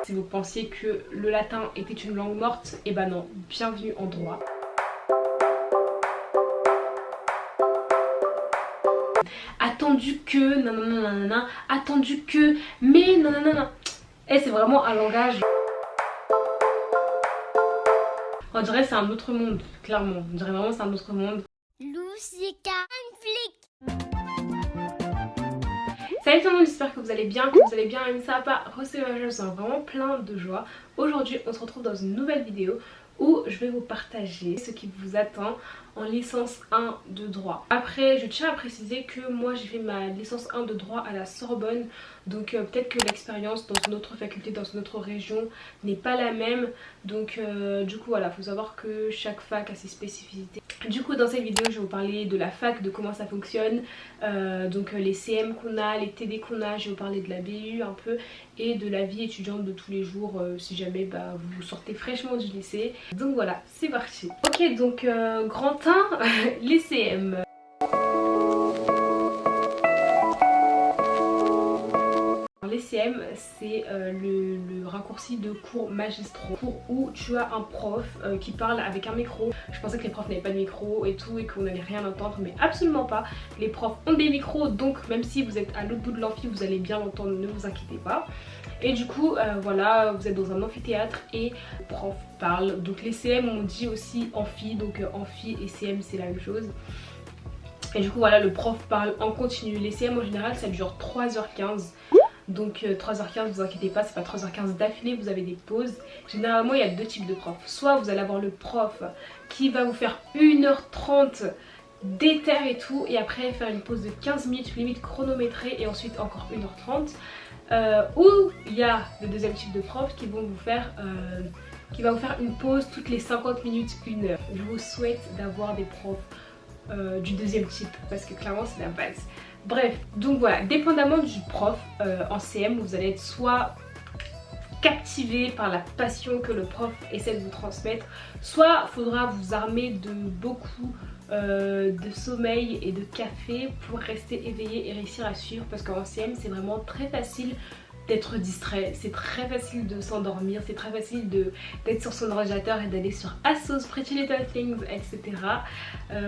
Si vous pensiez que le latin était une langue morte, eh ben non, bienvenue en droit. Attendu que, nanana, attendu que, mais nanana. Et c'est vraiment un langage. On dirait que c'est un autre monde, clairement. On dirait vraiment que c'est un autre monde. Salut tout le monde, j'espère que vous allez bien, et ça va pas recevoir, je sens vraiment plein de joie. Aujourd'hui on se retrouve dans une nouvelle vidéo où je vais vous partager ce qui vous attend en licence 1 de droit. Après je tiens à préciser que moi j'ai fait ma licence 1 de droit à la Sorbonne, donc peut-être que l'expérience dans une autre faculté, dans une autre région n'est pas la même, donc du coup voilà, faut savoir que chaque fac a ses spécificités. Du coup dans cette vidéo je vais vous parler de la fac, de comment ça fonctionne, donc les CM qu'on a, les TD qu'on a, je vais vous parler de la BU un peu et de la vie étudiante de tous les jours si jamais vous sortez fraîchement du lycée. Donc voilà, c'est parti. Ok, donc grand 1, les CM. Les CM, c'est le raccourci de cours magistraux, cours où tu as un prof qui parle avec un micro. Je pensais que les profs n'avaient pas de micro et tout et qu'on n'allait rien entendre, mais absolument pas. Les profs ont des micros, donc même si vous êtes à l'autre bout de l'amphi, vous allez bien l'entendre, ne vous inquiétez pas. Et du coup voilà, vous êtes dans un amphithéâtre et le prof parle. Donc les CM on dit aussi amphi, donc amphi et CM c'est la même chose. Et du coup voilà, le prof parle en continu. Les CM en général ça dure 3h15. Donc 3h15, vous inquiétez pas, c'est pas 3h15 d'affilée, vous avez des pauses. Généralement il y a deux types de profs. Soit vous allez avoir le prof qui va vous faire 1h30 d'éther et tout, et après faire une pause de 15 minutes limite chronométrée et ensuite encore 1h30. Ou il y a le deuxième type de prof qui vont vous faire va vous faire une pause toutes les 50 minutes, 1 heure. Je vous souhaite d'avoir des profs du deuxième type parce que clairement c'est la base. Bref, donc voilà, dépendamment du prof en CM, vous allez être soit captivé par la passion que le prof essaie de vous transmettre, soit faudra vous armer de beaucoup de sommeil et de café pour rester éveillé et réussir à suivre, parce qu'en CM c'est vraiment très facile d'être distrait, c'est très facile de s'endormir, c'est très facile d'être sur son ordinateur et d'aller sur Asos, Pretty Little Things, etc.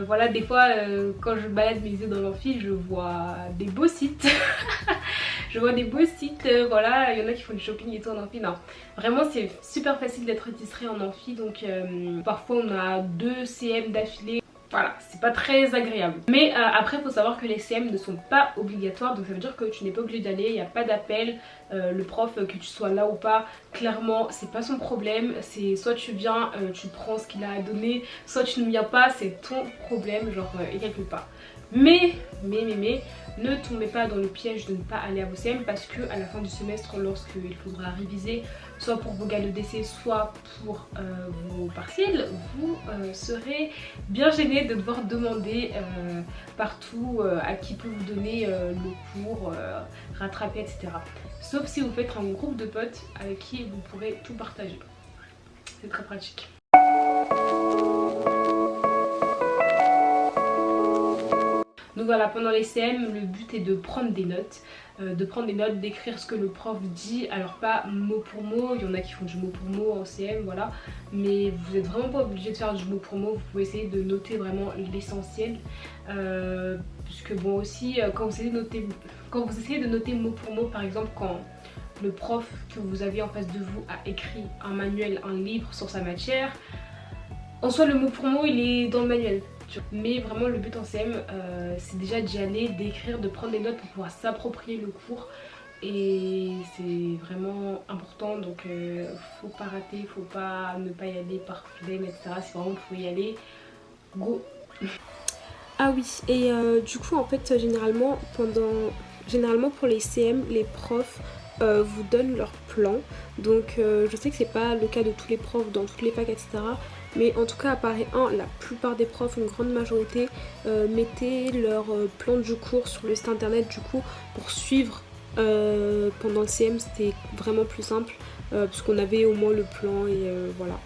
Voilà, des fois quand je balade mes yeux dans l'amphi, je vois des beaux sites. Je vois des beaux sites, voilà, il y en a qui font du shopping et tout en amphi. Non, vraiment c'est super facile d'être distrait en amphi, donc parfois on a 2 CM d'affilée. Voilà, c'est pas très agréable. Mais après, il faut savoir que les CM ne sont pas obligatoires, donc ça veut dire que tu n'es pas obligé d'aller, il n'y a pas d'appel. Le prof, que tu sois là ou pas, clairement, c'est pas son problème. C'est soit tu viens, tu prends ce qu'il a à donner, soit tu ne viens pas, c'est ton problème, genre, et quelque part. Mais, ne tombez pas dans le piège de ne pas aller à vos CM, parce que à la fin du semestre, lorsqu'il faudra réviser, soit pour vos GAL EDC, soit pour vos partiels, vous serez bien gêné de devoir demander partout à qui peut vous donner le cours, rattraper, etc. Sauf si vous faites un groupe de potes avec qui vous pourrez tout partager. C'est très pratique. Donc voilà, pendant les CM, le but est de prendre des notes, d'écrire ce que le prof dit. Alors pas mot pour mot, il y en a qui font du mot pour mot en CM, voilà. Mais vous n'êtes vraiment pas obligé de faire du mot pour mot, vous pouvez essayer de noter vraiment l'essentiel. Puisque bon aussi, quand vous essayez de noter mot pour mot, par exemple quand le prof que vous avez en face de vous a écrit un manuel, un livre sur sa matière, en soi le mot pour mot il est dans le manuel. Mais vraiment le but en CM c'est déjà d'y aller, d'écrire, de prendre des notes pour pouvoir s'approprier le cours. Et c'est vraiment important, donc faut pas rater, faut pas ne pas y aller par flemme, etc. Si vraiment il faut y aller, go. Ah oui, et du coup en fait généralement pour les CM, les profs vous donnent leur plan. Donc je sais que c'est pas le cas de tous les profs dans toutes les facs, etc. Mais en tout cas à Paris 1, la plupart des profs, une grande majorité, mettaient leur plan du cours sur le site internet, du coup pour suivre pendant le CM c'était vraiment plus simple parce qu'on avait au moins le plan et voilà.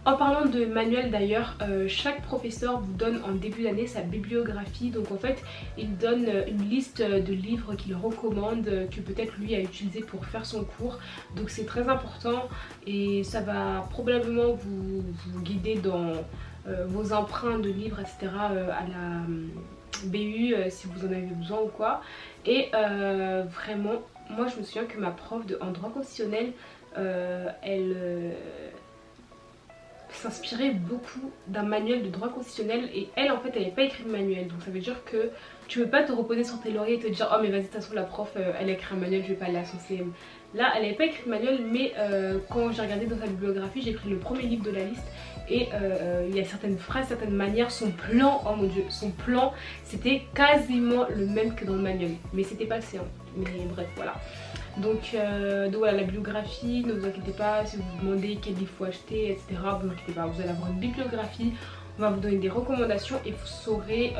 En parlant de manuel d'ailleurs, chaque professeur vous donne en début d'année sa bibliographie. Donc en fait, il donne une liste de livres qu'il recommande, que peut-être lui a utilisé pour faire son cours. Donc c'est très important et ça va probablement vous guider dans vos emprunts de livres, etc. À la BU si vous en avez besoin ou quoi. Et vraiment, moi je me souviens que ma prof en droit constitutionnel, elle s'inspirait beaucoup d'un manuel de droit constitutionnel et elle en fait elle n'avait pas écrit de manuel, donc ça veut dire que tu peux pas te reposer sur tes lauriers et te dire oh mais vas-y de toute façon la prof elle a écrit un manuel, je vais pas aller à son CM. Là elle n'avait pas écrit de manuel, mais quand j'ai regardé dans sa bibliographie j'ai pris le premier livre de la liste et il y a certaines phrases, certaines manières, son plan, oh mon dieu, son plan c'était quasiment le même que dans le manuel, mais c'était pas le sien, mais bref voilà. Donc voilà, la bibliographie, ne vous inquiétez pas, si vous vous demandez quel livre faut acheter, etc. Vous inquiétez pas, vous allez avoir une bibliographie, on va vous donner des recommandations et vous saurez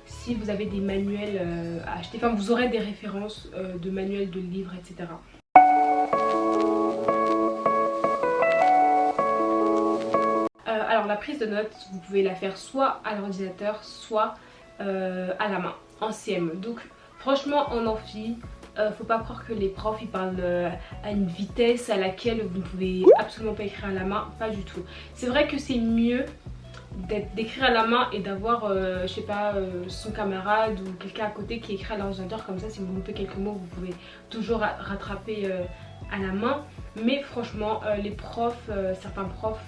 si vous avez des manuels à acheter, enfin vous aurez des références de manuels de livres, etc. Alors la prise de notes, vous pouvez la faire soit à l'ordinateur, soit à la main, en CM. Donc franchement en amphi, faut pas croire que les profs ils parlent à une vitesse à laquelle vous ne pouvez absolument pas écrire à la main, pas du tout. C'est vrai que c'est mieux d'écrire à la main et d'avoir je sais pas son camarade ou quelqu'un à côté qui écrit à l'ordinateur, comme ça si vous loupez quelques mots vous pouvez toujours rattraper à la main. Mais franchement les profs, certains profs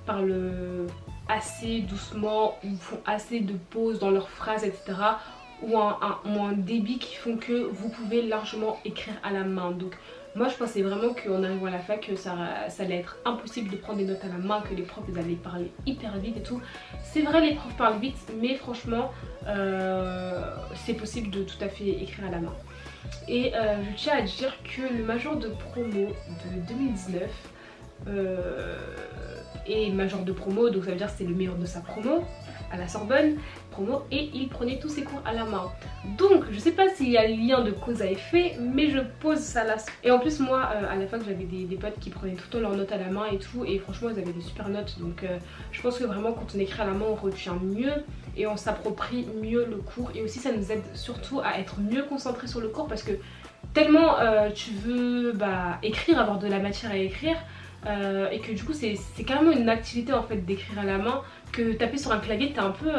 parlent assez doucement ou font assez de pauses dans leurs phrases, etc. ou un débit qui font que vous pouvez largement écrire à la main. Donc moi je pensais vraiment qu'en arrivant à la fac ça allait être impossible de prendre des notes à la main, que les profs ils allaient parler hyper vite et tout. C'est vrai, les profs parlent vite, mais franchement c'est possible de tout à fait écrire à la main. Et je tiens à dire que le major de promo de 2019 est major de promo, donc ça veut dire que c'est le meilleur de sa promo à la Sorbonne, promo, et il prenait tous ses cours à la main. Donc je sais pas s'il y a lien de cause à effet, mais je pose ça là. Et en plus moi à la fac j'avais des potes qui prenaient tout le temps leurs notes à la main et tout, et franchement ils avaient des super notes. Donc je pense que vraiment quand on écrit à la main on retient mieux et on s'approprie mieux le cours, et aussi ça nous aide surtout à être mieux concentré sur le cours, parce que tellement tu veux écrire, avoir de la matière à écrire, et que du coup c'est carrément une activité en fait d'écrire à la main, que taper sur un clavier t'es un peu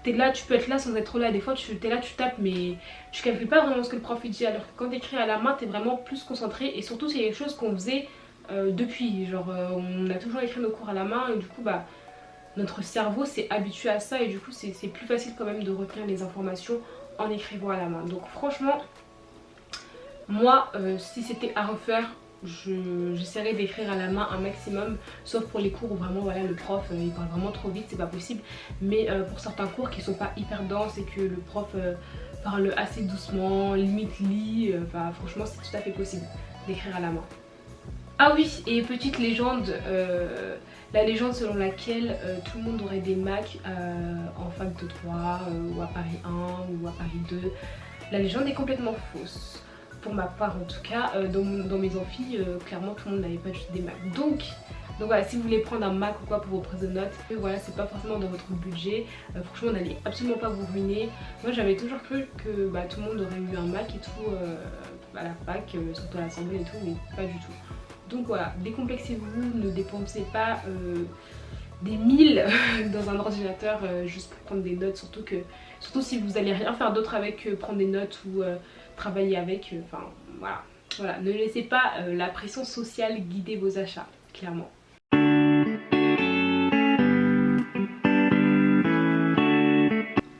t'es là, tu peux être là sans être là, des fois t'es là, tu tapes mais tu calcules pas vraiment ce que le prof dit, alors que quand t'écris à la main t'es vraiment plus concentré. Et surtout c'est quelque chose qu'on faisait depuis, genre on a toujours écrit nos cours à la main, et du coup notre cerveau s'est habitué à ça, et du coup c'est plus facile quand même de retenir les informations en écrivant à la main. Donc franchement moi si c'était à refaire, j'essaierai d'écrire à la main un maximum, sauf pour les cours où vraiment voilà, le prof il parle vraiment trop vite, c'est pas possible. Mais pour certains cours qui sont pas hyper denses et que le prof parle assez doucement, limite lit, franchement c'est tout à fait possible d'écrire à la main. Ah oui, et petite légende, la légende selon laquelle tout le monde aurait des Mac en fac de droit ou à Paris 1 ou à Paris 2, la légende est complètement fausse. Pour ma part en tout cas, dans mes amphis, clairement tout le monde n'avait pas juste des Macs. Donc voilà, si vous voulez prendre un Mac ou quoi pour vos prises de notes, voilà, c'est pas forcément dans votre budget. Franchement, n'allez absolument pas vous ruiner. Moi j'avais toujours cru que tout le monde aurait eu un Mac et tout à la fac, surtout à l'assemblée et tout, mais pas du tout. Donc voilà, décomplexez-vous, ne dépensez pas des 1000 dans un ordinateur juste pour prendre des notes, surtout si vous allez rien faire d'autre avec prendre des notes ou travailler avec, voilà, ne laissez pas la pression sociale guider vos achats, clairement.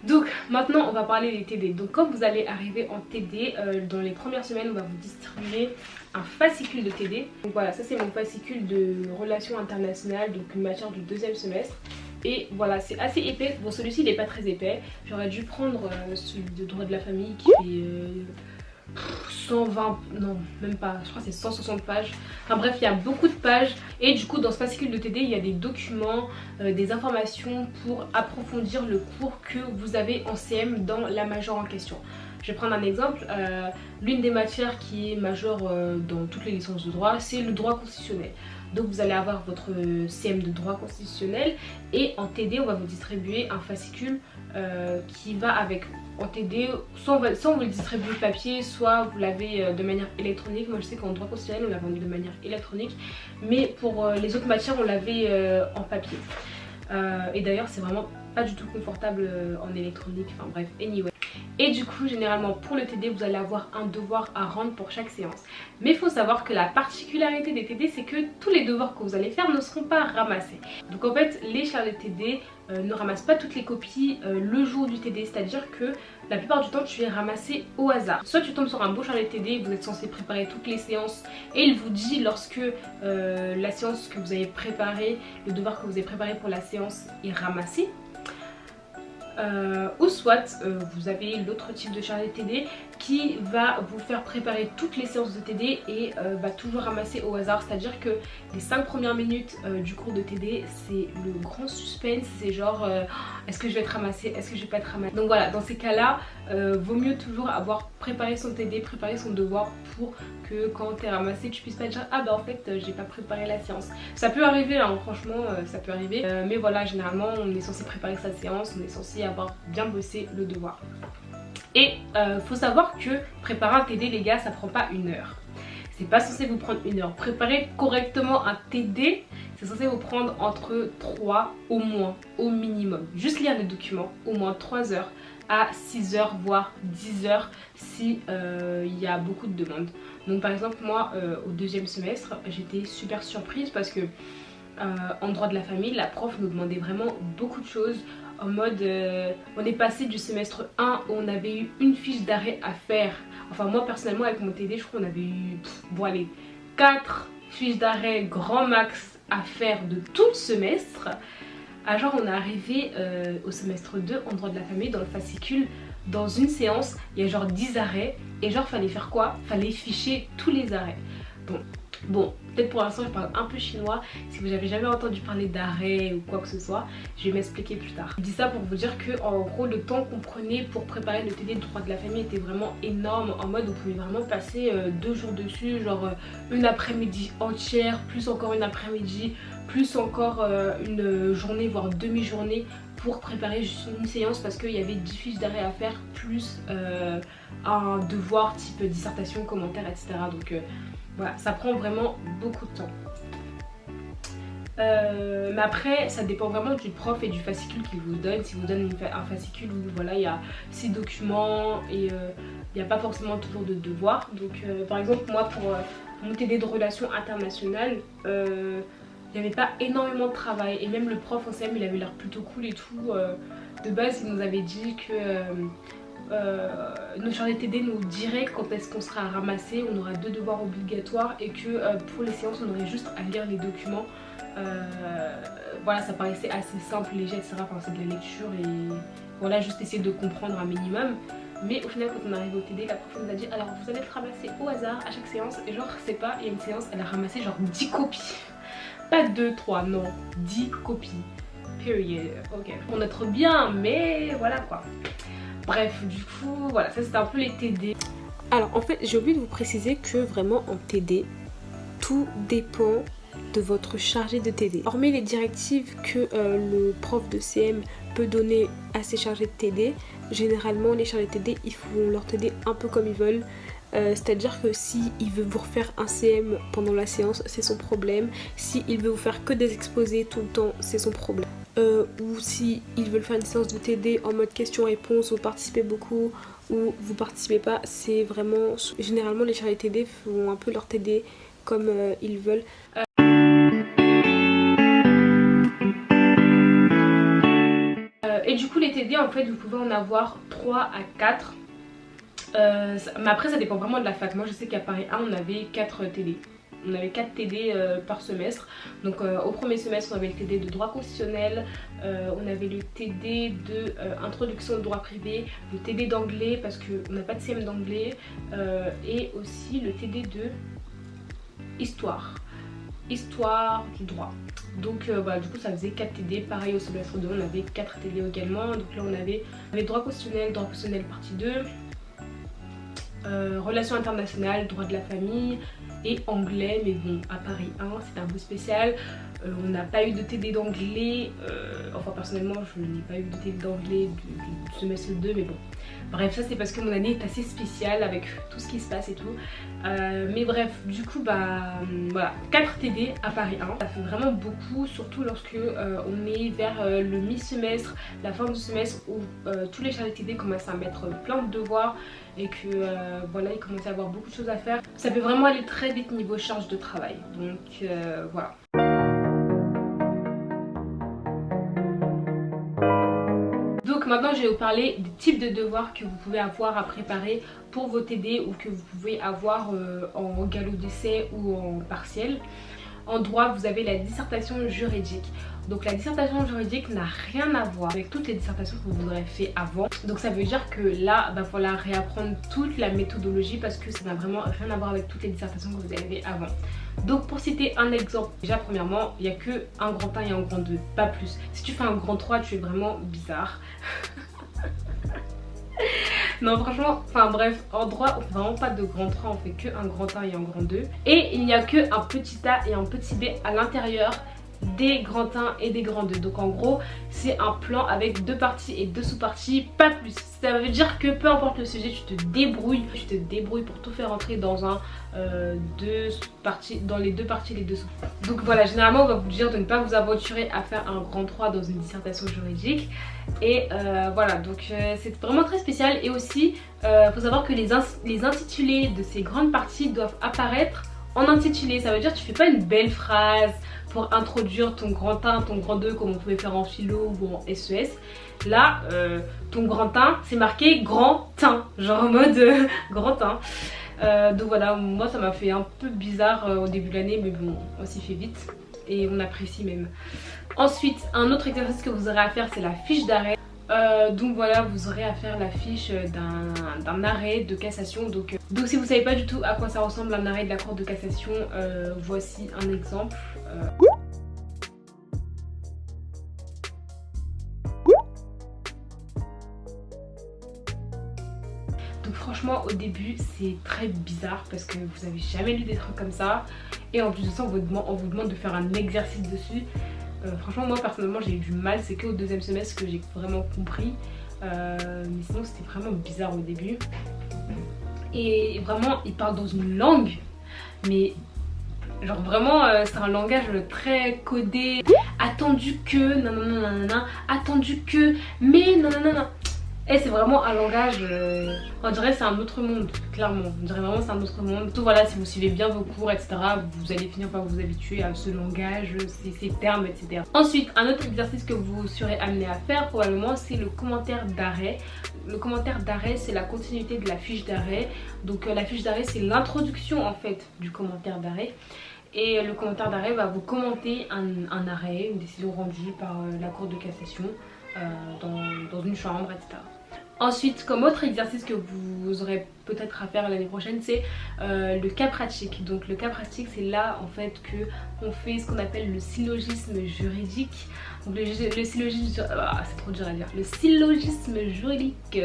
Donc maintenant on va parler des TD. Donc quand vous allez arriver en TD, dans les premières semaines on va vous distribuer un fascicule de TD. Donc voilà, ça c'est mon fascicule de relations internationales, donc une matière du deuxième semestre. Et voilà, c'est assez épais. Bon, celui-ci il n'est pas très épais. J'aurais dû prendre celui de droit de la famille qui fait 120, non même pas, je crois que c'est 160 pages. Enfin bref, il y a beaucoup de pages. Et du coup dans ce fascicule de TD il y a des documents, des informations pour approfondir le cours que vous avez en CM dans la majeure en question. Je vais prendre un exemple. L'une des matières qui est majeure dans toutes les licences de droit, c'est le droit constitutionnel. Donc vous allez avoir votre CM de droit constitutionnel et en TD on va vous distribuer un fascicule qui va avec. En TD, soit on vous le distribue papier, soit vous l'avez de manière électronique. Moi je sais qu'en droit constitutionnel on l'a vendu de manière électronique, mais pour les autres matières on l'avait en papier. Et d'ailleurs c'est vraiment pas du tout confortable en électronique, enfin bref, anyway. Et du coup généralement pour le TD vous allez avoir un devoir à rendre pour chaque séance. Mais il faut savoir que la particularité des TD c'est que tous les devoirs que vous allez faire ne seront pas ramassés. Donc en fait les chargés de TD ne ramassent pas toutes les copies le jour du TD, c'est à dire que la plupart du temps tu es ramassé au hasard. Soit tu tombes sur un beau chargé de TD, vous êtes censé préparer toutes les séances et il vous dit lorsque la séance que vous avez préparée, le devoir que vous avez préparé pour la séance est ramassé. Ou soit vous avez l'autre type de chargé de TD qui va vous faire préparer toutes les séances de TD et va toujours ramasser au hasard, c'est à dire que les 5 premières minutes du cours de TD c'est le grand suspense, c'est genre est-ce que je vais être ramassée, est-ce que je vais pas être ramassée. Donc voilà, dans ces cas là vaut mieux toujours avoir préparé son TD, préparé son devoir pour que quand t'es ramassé tu puisses pas dire ah bah en fait j'ai pas préparé la séance. Ça peut arriver hein, franchement ça peut arriver, mais voilà généralement on est censé préparer sa séance, on est censé avoir bien bossé le devoir. Et faut savoir que préparer un TD les gars ça prend pas 1 heure. C'est pas censé vous prendre 1 heure. Préparer correctement un TD c'est censé vous prendre entre 3 au moins, au minimum. Juste lire les documents, au moins 3 heures à 6 heures voire 10 heures si il y a beaucoup de demandes. Donc par exemple moi au 2e semestre j'étais super surprise parce que en droit de la famille la prof nous demandait vraiment beaucoup de choses. En mode on est passé du semestre 1 où on avait eu une fiche d'arrêt à faire. Enfin moi personnellement avec mon TD je crois qu'on avait eu bon allez 4 fiches d'arrêt grand max à faire de tout le semestre. À genre on est arrivé au semestre 2 en droit de la famille dans le fascicule. Dans une séance il y a genre 10 arrêts et genre fallait faire quoi? Fallait ficher tous les arrêts. Bon, peut-être pour l'instant je parle un peu chinois. Si vous n'avez jamais entendu parler d'arrêt ou quoi que ce soit, je vais m'expliquer plus tard. Je dis ça pour vous dire que en gros le temps qu'on prenait pour préparer le TD de droit de la famille était vraiment énorme. En mode vous pouvez vraiment passer 2 jours dessus, genre une après-midi entière, plus encore une après-midi, plus encore une journée voire demi-journée pour préparer juste une séance parce qu'il y avait 10 fiches d'arrêt à faire plus un devoir type dissertation, commentaire, etc. Donc voilà, ça prend vraiment beaucoup de temps. Mais après, ça dépend vraiment du prof et du fascicule qu'il vous donne. Si vous donne un fascicule où voilà, il y a 6 documents et il n'y a pas forcément toujours de devoirs. Donc par exemple, moi pour mon TD de relations internationales, il n'y avait pas énormément de travail. Et même le prof en CM, il avait l'air plutôt cool et tout. De base, il nous avait dit que nos chargés de TD nous diraient quand est-ce qu'on sera ramassé, on aura 2 devoirs obligatoires et que pour les séances on aurait juste à lire les documents. Voilà, ça paraissait assez simple, léger, etc. Enfin c'est de la lecture et voilà, juste essayer de comprendre un minimum. Mais au final quand on arrive au TD, la prof nous a dit alors vous allez être ramassé au hasard à chaque séance. Et genre c'est pas, il y a une séance, elle a ramassé genre 10 copies. Pas 2, 3, non, 10 copies. Period. Ok, pour notre bien, mais voilà quoi. Bref, du coup, voilà, ça c'était un peu les TD. Alors en fait, j'ai oublié de vous préciser que vraiment en TD, tout dépend de votre chargé de TD. Hormis les directives que le prof de CM peut donner à ses chargés de TD, généralement les chargés de TD, ils font leur TD un peu comme ils veulent. C'est-à-dire que si il veut vous refaire un CM pendant la séance, c'est son problème. Si il veut vous faire que des exposés tout le temps, c'est son problème. Ou si ils veulent faire une séance de TD en mode question-réponse, vous participez beaucoup ou vous participez pas, c'est vraiment... Généralement les chargés de TD font un peu leur TD comme ils veulent. Et du coup les TD en fait vous pouvez en avoir 3 à 4. Mais après ça dépend vraiment de la fac. Moi je sais qu'à Paris 1 on avait 4 TD. On avait 4 TD par semestre. Donc au premier semestre on avait le TD de droit constitutionnel, on avait le TD de introduction au droit privé, le TD d'anglais parce qu'on n'a pas de CM d'anglais, et aussi le TD de histoire du droit. Donc voilà, du coup ça faisait 4 TD. Pareil au semestre 2 on avait 4 TD également. Donc là on avait droit constitutionnel partie 2, relations internationales, droit de la famille et anglais. Mais bon, à Paris 1 c'était un peu spécial. On n'a pas eu de TD d'anglais, enfin personnellement je n'ai pas eu de TD d'anglais du semestre 2, mais bon. Bref, ça c'est parce que mon année est assez spéciale avec tout ce qui se passe et tout. Mais bref, du coup bah voilà, 4 TD à Paris 1. Ça fait vraiment beaucoup, surtout lorsque on est vers le mi-semestre, la fin du semestre où tous les chargés de TD commencent à mettre plein de devoirs et que voilà, ils commencent à avoir beaucoup de choses à faire. Ça peut vraiment aller très vite niveau charge de travail. Donc voilà. Donc maintenant je vais vous parler des types de devoirs que vous pouvez avoir à préparer pour vos TD ou que vous pouvez avoir en galop d'essai ou en partiel. En droit vous avez la dissertation juridique. Donc la dissertation juridique n'a rien à voir avec toutes les dissertations que vous aurez fait avant. Donc ça veut dire que là, il va falloir réapprendre toute la méthodologie parce que ça n'a vraiment rien à voir avec toutes les dissertations que vous avez fait avant. Donc pour citer un exemple, déjà premièrement, il n'y a que un grand 1 et un grand 2, pas plus. Si tu fais un grand 3, tu es vraiment bizarre. Non franchement, enfin bref, en droit on fait vraiment pas de grand 3, on fait que un grand 1 et un grand 2. Et il n'y a que un petit a et un petit b à l'intérieur des grands 1 et des grands 2. Donc en gros c'est un plan avec 2 parties et 2 sous-parties, pas plus. Ça veut dire que peu importe le sujet, tu te débrouilles pour tout faire entrer dans un dans les 2 parties et les 2 sous-parties. Donc voilà, généralement on va vous dire de ne pas vous aventurer à faire un grand 3 dans une dissertation juridique. Et voilà, donc c'est vraiment très spécial. Et aussi faut savoir que les intitulés de ces grandes parties doivent apparaître en intitulé. Ça veut dire que tu fais pas une belle phrase pour introduire ton grand 1, ton grand 2 comme on pouvait faire en philo ou en SES. Là, ton grand 1 c'est marqué grand 1, genre en mode grand 1. Donc voilà, moi ça m'a fait un peu bizarre au début de l'année, mais bon, on s'y fait vite et on apprécie même. Ensuite, un autre exercice que vous aurez à faire, c'est la fiche d'arrêt. Donc voilà, vous aurez à faire la fiche d'un arrêt de cassation. Donc si vous savez pas du tout à quoi ça ressemble un arrêt de la cour de cassation, voici un exemple. Donc franchement au début c'est très bizarre parce que vous avez jamais lu des trucs comme ça. Et en plus de ça on vous demande de faire un exercice dessus. Franchement moi personnellement j'ai eu du mal, c'est qu'au deuxième semestre que j'ai vraiment compris. Mais sinon c'était vraiment bizarre au début. Et vraiment il parle dans une langue, mais genre vraiment c'est un langage très codé. Attendu que, nanana, attendu que, mais nanana. Et c'est vraiment un langage, on dirait c'est un autre monde, clairement. On dirait vraiment c'est un autre monde. Tout voilà, si vous suivez bien vos cours, etc., vous allez finir par vous habituer à ce langage, ces termes, etc. Ensuite, un autre exercice que vous serez amené à faire probablement, c'est le commentaire d'arrêt. Le commentaire d'arrêt, c'est la continuité de la fiche d'arrêt. Donc la fiche d'arrêt, c'est l'introduction en fait du commentaire d'arrêt. Et le commentaire d'arrêt va vous commenter un arrêt, une décision rendue par la cour de cassation dans une chambre, etc. Ensuite, comme autre exercice que vous aurez peut-être à faire l'année prochaine, c'est le cas pratique. Donc le cas pratique, c'est là en fait que on fait ce qu'on appelle le syllogisme juridique. Donc le syllogisme, c'est trop dur à dire. Le syllogisme juridique.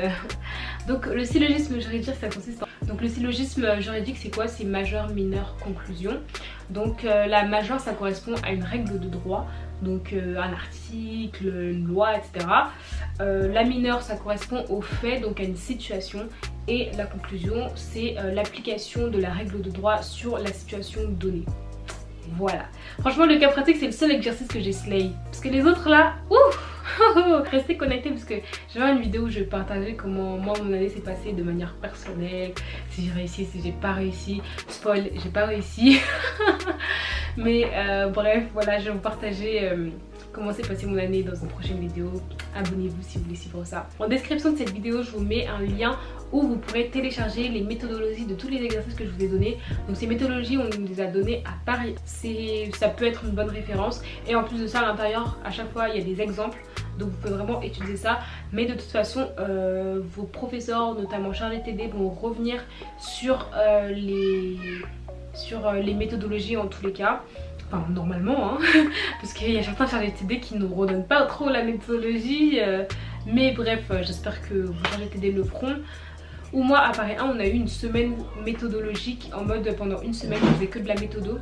Donc le syllogisme juridique, ça consiste en... Donc le syllogisme juridique, c'est quoi? C'est majeur, mineur, conclusion. Donc la majeure, ça correspond à une règle de droit. Donc un article, une loi, etc. La mineure, ça correspond au fait, donc à une situation. Et la conclusion, c'est l'application de la règle de droit sur la situation donnée. Voilà. Franchement, le cas pratique, c'est le seul exercice que j'ai slay. Parce que les autres là, ouf. Restez connectés parce que j'ai une vidéo où je vais partager comment moi mon année s'est passée de manière personnelle, si j'ai réussi, si j'ai pas réussi. Spoil, j'ai pas réussi. Mais bref, voilà, je vais vous partager comment s'est passée mon année dans une prochaine vidéo. Abonnez-vous si vous voulez suivre ça. En description de cette vidéo, je vous mets un lien où vous pourrez télécharger les méthodologies de tous les exercices que je vous ai donnés. Donc ces méthodologies, on nous les a données à Paris. Ça peut être une bonne référence. Et en plus de ça, à l'intérieur, à chaque fois, il y a des exemples. Donc vous pouvez vraiment étudier ça. Mais de toute façon, vos professeurs, notamment chargés TD, vont revenir sur les méthodologies en tous les cas. Enfin normalement, hein, parce qu'il y a certains chargés TD qui ne redonnent pas trop la méthodologie. Mais bref, j'espère que vos chargés TD le feront. Ou moi à Paris 1 on a eu une semaine méthodologique en mode pendant une semaine on faisait que de la méthodo.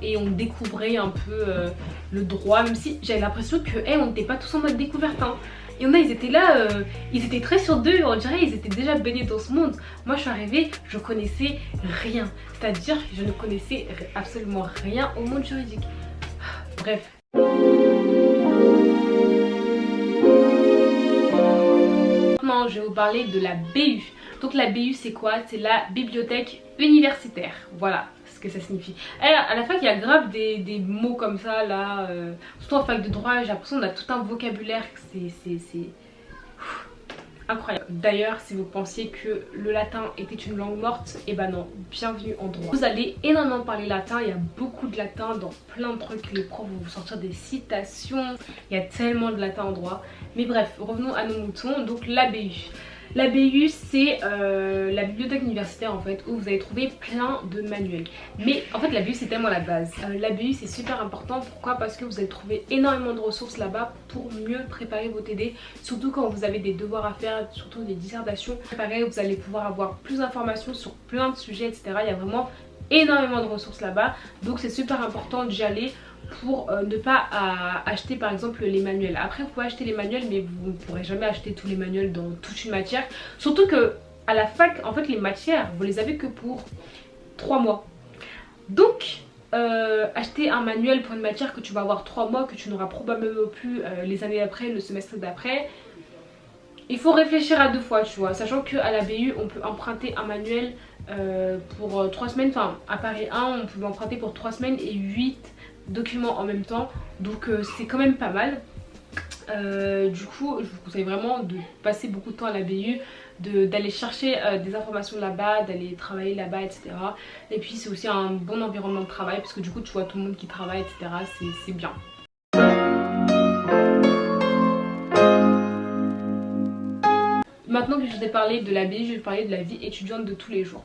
Et on découvrait un peu le droit, même si j'avais l'impression que on n'était pas tous en mode découverte hein. Il y en a, ils étaient là, ils étaient très sûrs d'eux, on dirait ils étaient déjà baignés dans ce monde. Moi je suis arrivée, je connaissais rien, c'est-à-dire je ne connaissais absolument rien au monde juridique. Bref. Maintenant je vais vous parler de la BU. Donc la BU c'est quoi? C'est la bibliothèque universitaire, voilà ce que ça signifie. À la fac il y a grave des mots comme ça là, surtout en fac de droit j'ai l'impression qu'on a tout un vocabulaire, c'est incroyable. D'ailleurs si vous pensiez que le latin était une langue morte, et ben non, bienvenue en droit. Vous allez énormément parler latin, il y a beaucoup de latin dans plein de trucs, les profs vont vous sortir des citations, il y a tellement de latin en droit. Mais bref, revenons à nos moutons, donc la BU. La BU c'est la bibliothèque universitaire en fait où vous allez trouver plein de manuels. Mais en fait la BU c'est tellement la base. La BU c'est super important, pourquoi? Parce que vous allez trouver énormément de ressources là-bas pour mieux préparer vos TD. Surtout quand vous avez des devoirs à faire, surtout des dissertations. Pareil, vous allez pouvoir avoir plus d'informations sur plein de sujets etc. Il y a vraiment énormément de ressources là-bas. Donc c'est super important d'y aller pour ne pas acheter par exemple les manuels. Après vous pouvez acheter les manuels mais vous ne pourrez jamais acheter tous les manuels dans toute une matière. Surtout que à la fac en fait les matières vous les avez que pour 3 mois. Donc acheter un manuel pour une matière que tu vas avoir 3 mois, que tu n'auras probablement plus les années d'après, le semestre d'après, il faut réfléchir à 2 fois tu vois. Sachant qu'à la BU on peut emprunter un manuel pour 3 semaines, enfin à Paris 1 on peut emprunter pour 3 semaines et 8 documents en même temps, donc c'est quand même pas mal. Du coup je vous conseille vraiment de passer beaucoup de temps à la BU, d'aller chercher des informations là-bas, d'aller travailler là-bas etc. Et puis c'est aussi un bon environnement de travail parce que du coup tu vois tout le monde qui travaille etc. C'est bien. Maintenant que je vous ai parlé de la BU, je vais parler de la vie étudiante de tous les jours.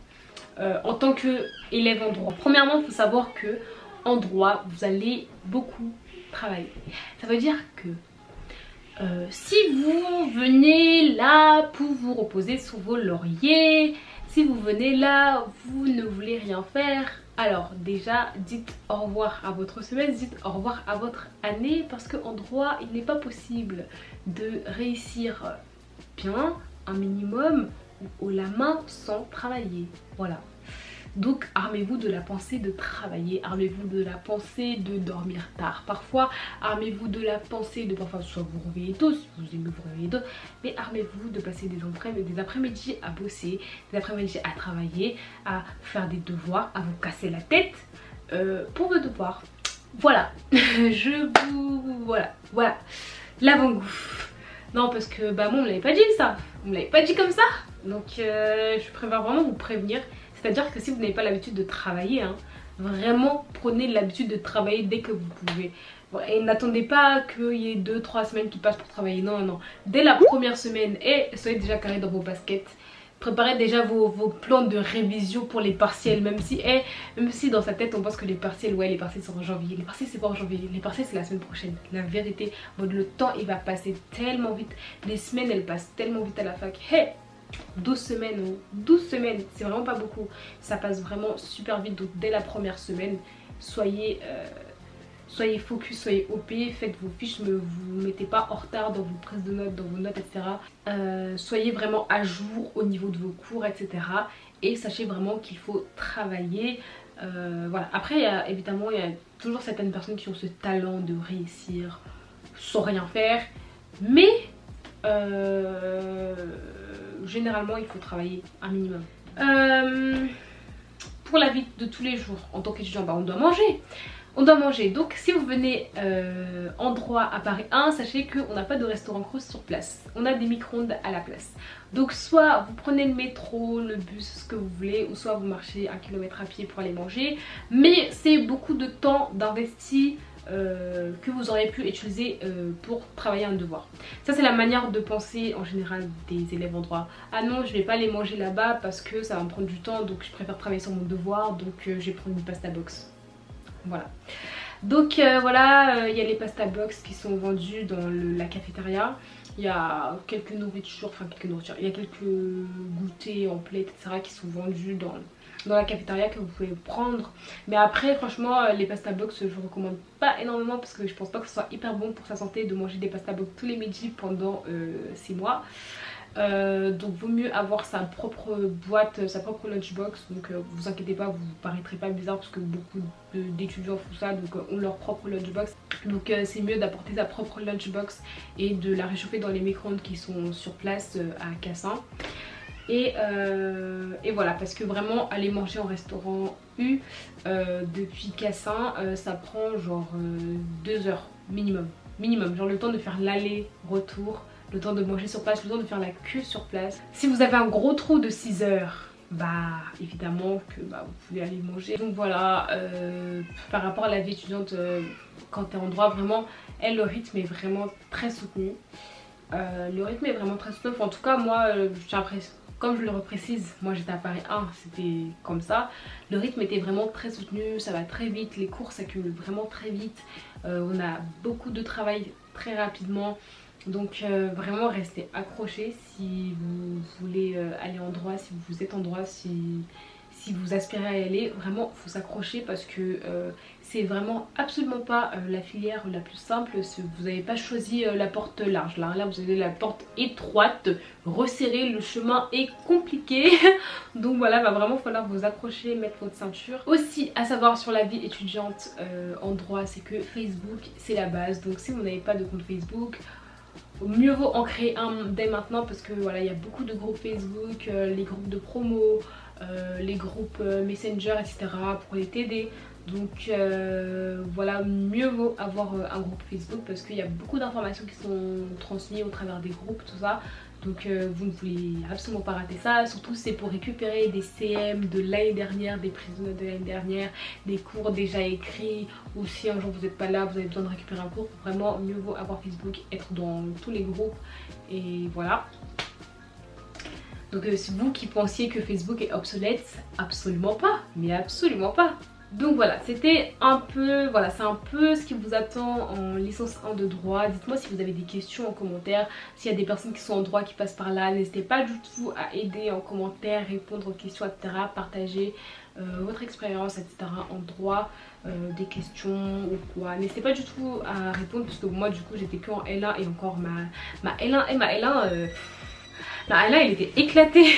En tant qu'élève en droit, premièrement il faut savoir que en droit vous allez beaucoup travailler. Ça veut dire que si vous venez là pour vous reposer sur vos lauriers, si vous venez là vous ne voulez rien faire, alors déjà dites au revoir à votre semestre, dites au revoir à votre année, parce qu'en droit il n'est pas possible de réussir bien un minimum ou la main sans travailler. Voilà. Donc armez-vous de la pensée de travailler, armez-vous de la pensée de dormir tard parfois, armez-vous de la pensée de parfois soit vous réveiller tôt si vous aimez vous réveiller tôt, mais armez-vous de passer des après-midi à bosser, des après-midi à travailler, à faire des devoirs, à vous casser la tête pour vos devoirs. Voilà, voilà, l'avant-goût. Non parce que bah moi on me l'avait pas dit ça, on me l'avait pas dit comme ça, donc je préfère vraiment vous prévenir. C'est-à-dire que si vous n'avez pas l'habitude de travailler, hein, vraiment prenez l'habitude de travailler dès que vous pouvez. Bon, et n'attendez pas qu'il y ait 2-3 semaines qui passent pour travailler, non, non. Dès la première semaine, soyez déjà carré dans vos baskets. Préparez déjà vos plans de révision pour les partiels, même si dans sa tête on pense que les partiels, ouais les partiels sont en janvier. Les partiels c'est pas en janvier, les partiels c'est la semaine prochaine. La vérité, le temps il va passer tellement vite, les semaines elles passent tellement vite à la fac. Hey, 12 semaines, 12 semaines, c'est vraiment pas beaucoup. Ça passe vraiment super vite, donc dès la première semaine, soyez focus, soyez OP, faites vos fiches, ne vous mettez pas en retard dans vos prises de notes, dans vos notes, etc. Soyez vraiment à jour au niveau de vos cours, etc. Et sachez vraiment qu'il faut travailler. Voilà. Après, évidemment, il y a toujours certaines personnes qui ont ce talent de réussir sans rien faire. Mais généralement il faut travailler un minimum. Pour la vie de tous les jours en tant qu'étudiant, on doit manger. On doit manger, donc si vous venez en droit à Paris 1, sachez qu'on n'a pas de restaurant Crous sur place. On a des micro-ondes à la place. Donc soit vous prenez le métro, le bus, ce que vous voulez, ou soit vous marchez 1 km à pied pour aller manger. Mais c'est beaucoup de temps d'investi que vous auriez pu utiliser pour travailler un devoir. Ça c'est la manière de penser en général des élèves en droit. Ah non, je vais pas aller manger là-bas parce que ça va me prendre du temps, donc je préfère travailler sur mon devoir, donc je vais prendre une pasta box. Voilà. Donc voilà, il y a les pasta box qui sont vendus dans la cafétéria. Il y a quelques nourritures, il y a quelques goûters en plate, etc. qui sont vendus dans la cafétéria que vous pouvez prendre. Mais après franchement les pasta box je vous recommande pas énormément parce que je pense pas que ce soit hyper bon pour sa santé de manger des pasta box tous les midis pendant 6 mois. Donc vaut mieux avoir sa propre boîte, sa propre lunchbox. Donc vous inquiétez pas, vous paraîtrez pas bizarre parce que beaucoup d'étudiants font ça, donc ont leur propre lunchbox. Donc c'est mieux d'apporter sa propre lunchbox et de la réchauffer dans les micro-ondes qui sont sur place à Cassin. Et voilà, parce que vraiment aller manger en restaurant U depuis Cassin ça prend genre 2 heures minimum, genre le temps de faire l'aller-retour, le temps de manger sur place, le temps de faire la queue sur place. Si vous avez un gros trou de 6 heures, bah évidemment que vous pouvez aller manger. Donc voilà, par rapport à la vie étudiante quand t'es en droit, vraiment elle, le rythme est vraiment très soutenu. En tout cas moi j'ai l'impression, comme je le reprécise, moi j'étais à Paris 1, c'était comme ça. Le rythme était vraiment très soutenu, ça va très vite, les cours s'accumulent vraiment très vite. On a beaucoup de travail très rapidement. Donc vraiment restez accrochés si vous voulez aller en droit, si vous êtes en droit, si vous aspirez à y aller. Vraiment faut s'accrocher parce que c'est vraiment absolument pas la filière la plus simple. Vous n'avez pas choisi la porte large là vous avez la porte étroite, resserrée, le chemin est compliqué. Donc voilà, va vraiment falloir vous accrocher, mettre votre ceinture. Aussi à savoir sur la vie étudiante en droit, c'est que Facebook c'est la base. Donc si vous n'avez pas de compte Facebook, mieux vaut en créer un dès maintenant parce que voilà, il y a beaucoup de groupes Facebook, les groupes de promo, les groupes Messenger, etc. pour les TD. Donc voilà, mieux vaut avoir un groupe Facebook parce qu'il y a beaucoup d'informations qui sont transmises au travers des groupes, tout ça. Donc vous ne voulez absolument pas rater ça, surtout c'est pour récupérer des CM de l'année dernière, des prisonniers de l'année dernière, des cours déjà écrits, ou si un jour vous n'êtes pas là, vous avez besoin de récupérer un cours, vraiment mieux vaut avoir Facebook, être dans tous les groupes et voilà. Donc c'est vous qui pensiez que Facebook est obsolète, absolument pas, mais absolument pas. Donc voilà, c'était un peu, voilà, c'est un peu ce qui vous attend en licence 1 de droit. Dites-moi si vous avez des questions en commentaire, s'il y a des personnes qui sont en droit qui passent par là, n'hésitez pas du tout à aider en commentaire, répondre aux questions, etc. Partager votre expérience, etc. en droit, des questions ou quoi. N'hésitez pas du tout à répondre parce que moi du coup j'étais que en L1 et encore ma L1 et ma L1... La L1 elle était éclatée.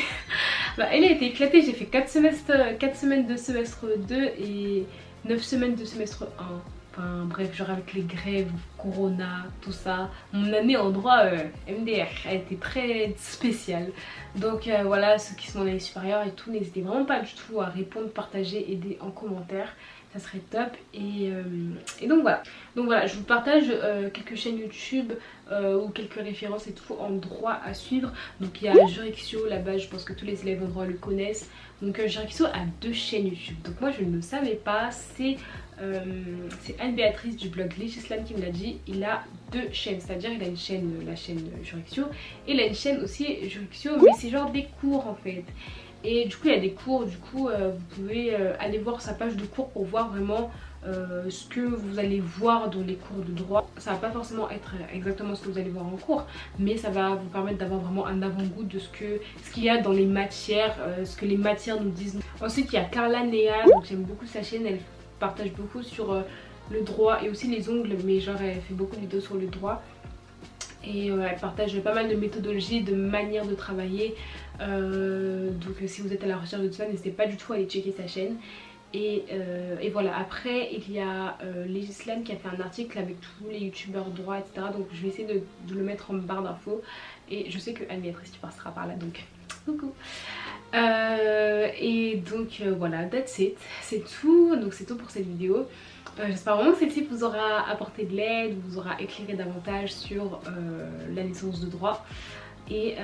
Bah, elle a été éclatée, j'ai fait 4 semaines de semestre 2 et 9 semaines de semestre 1. Enfin bref, genre avec les grèves, Corona, tout ça. Mon année en droit MDR a été très spéciale. Donc voilà, ceux qui sont en année supérieure et tout, n'hésitez vraiment pas du tout à répondre, partager, aider en commentaire. Ça serait top et donc voilà. Donc voilà, je vous partage quelques chaînes YouTube ou quelques références et tout en droit à suivre. Donc il y a Jurixio, là-bas je pense que tous les élèves en droit le connaissent. Donc Jurixio a 2 chaînes YouTube. Donc moi je ne le savais pas, c'est Anne-Béatrice du blog Legislam qui me l'a dit. Il a 2 chaînes, c'est-à-dire il a une chaîne, la chaîne Jurixio, et il a une chaîne aussi Jurixio, mais c'est genre des cours en fait. Et du coup il y a des cours, du coup vous pouvez aller voir sa page de cours pour voir vraiment ce que vous allez voir dans les cours de droit. Ça va pas forcément être exactement ce que vous allez voir en cours, mais ça va vous permettre d'avoir vraiment un avant-goût de ce qu'il y a dans les matières, ce que les matières nous disent. Ensuite il y a Carla Néa, donc j'aime beaucoup sa chaîne, elle partage beaucoup sur le droit et aussi les ongles, mais genre elle fait beaucoup de vidéos sur le droit. Et elle partage pas mal de méthodologies, de manières de travailler. Donc si vous êtes à la recherche de tout ça, n'hésitez pas du tout à aller checker sa chaîne. Et voilà, après il y a Legislam qui a fait un article avec tous les youtubeurs droit, etc. Donc je vais essayer de le mettre en barre d'infos. Et je sais que Anne-Béatrice tu passeras par là, donc coucou. Et donc voilà, that's it, c'est tout. Donc c'est tout pour cette vidéo. J'espère vraiment que celle-ci vous aura apporté de l'aide, vous aura éclairé davantage sur la licence de droit. Et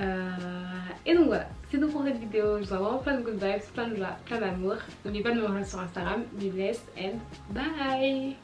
donc voilà, c'est tout pour cette vidéo. Je vous envoie vraiment plein de good vibes, plein de joie, plein d'amour. N'oubliez pas de me rejoindre sur Instagram, be blessed and bye.